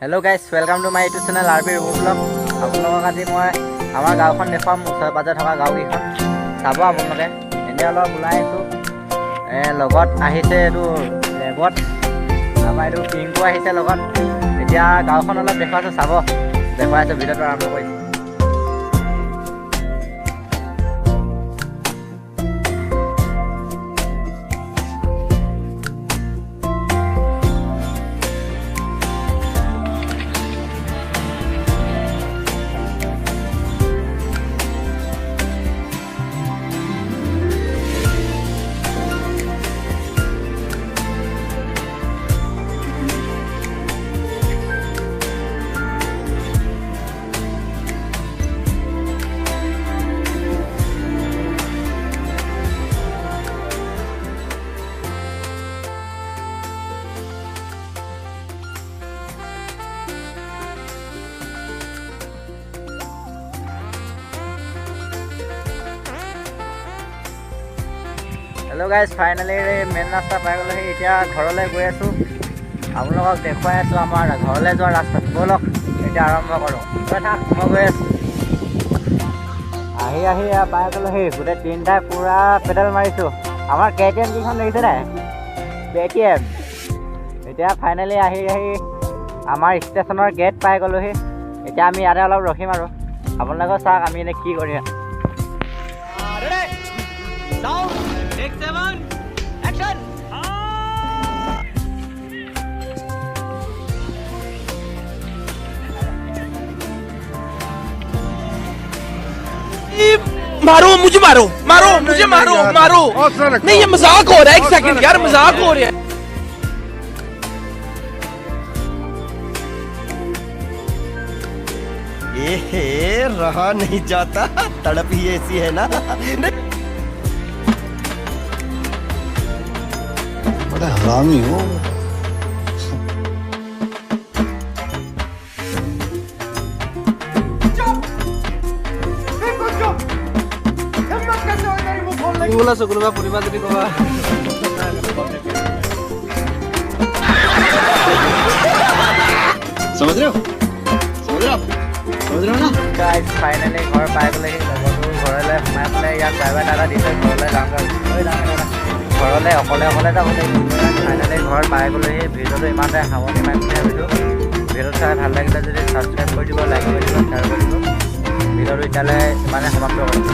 Hello' guys, welcome to my YouTube channel R P Rubu blog. আপোনালোকক আজি মই আমাৰ গাঁওখন দেখুৱাম, ওচৰে পাজৰে থকা গাঁওকেইখন চাব আপোনালোকে। এনেই অলপ ওলাই আহিছোঁ। লগত আহিছে এইটো ৰেবত, তাৰপৰা এইটো পিংকু আহিছে লগত। এতিয়া গাঁওখন অলপ দেখুৱাইছোঁ, চাব। দেখুৱাই আছোঁ, ভিডিঅ'টো আৰম্ভ কৰিছোঁ। হেল্ল' গাইজ, ফাইনেলি মেইন ৰাস্তা পাই গ'লোহি। এতিয়া ঘৰলৈ গৈ আছোঁ, আপোনালোকক দেখুৱাই আছোঁ আমাৰ ঘৰলৈ যোৱা ৰাস্তাত। ব'লক এতিয়া আৰম্ভ কৰোঁ। থাক, মই গৈ আছোঁ। আহি পাই গ'লোহি। গোটেই তিনিটাই পূৰা পেডেল মাৰিছোঁ। আমাৰ KTM কেইখন দেখিছে নাই? KTM। এতিয়া ফাইনেলি আহি আমাৰ ষ্টেচনৰ গেট পাই গ'লোহি। এতিয়া আমি ইয়াতে অলপ ৰখিম আৰু আপোনালোকে চাওক আমি এনেই কি কৰি আছোঁ। मारो मुझे, मारो मुझे, मारो नहीं, ये मजाक हो रहा है। एक सेकंड यार, मजाक हो रहा है। रहा नहीं जाता, तड़प ही ऐसी है ना। बड़ा हरामी हो। बोला सकुलवा पूर्णिमा যদি কবা समझ रहे हो ना? গাইজ, ফাইনেলি ঘৰ পাই গ'লেহি। লগৰটো ঘৰলৈ সোমাই পেলাই ইয়াত ড্ৰাইভাৰ দাদা দিছে, ঘৰলৈ যাওঁগৈ। ঘৰলৈ অকলে যাব লাগিব। ফাইনেলি ঘৰ পাই গ'লেহি। ভিডিঅ'টো ইমানতে সামৰণি মাৰিম বুলি ভাবিছোঁ। ভিডিঅ'টো চাই ভাল লাগিলে যদি ছাবস্ক্ৰাইব কৰি দিব, লাইক কৰি দিব, শ্বেয়াৰ কৰি দিব। ভিডিঅ'টো এতিয়ালৈ ইমানে সমাপ্ত কৰিছোঁ।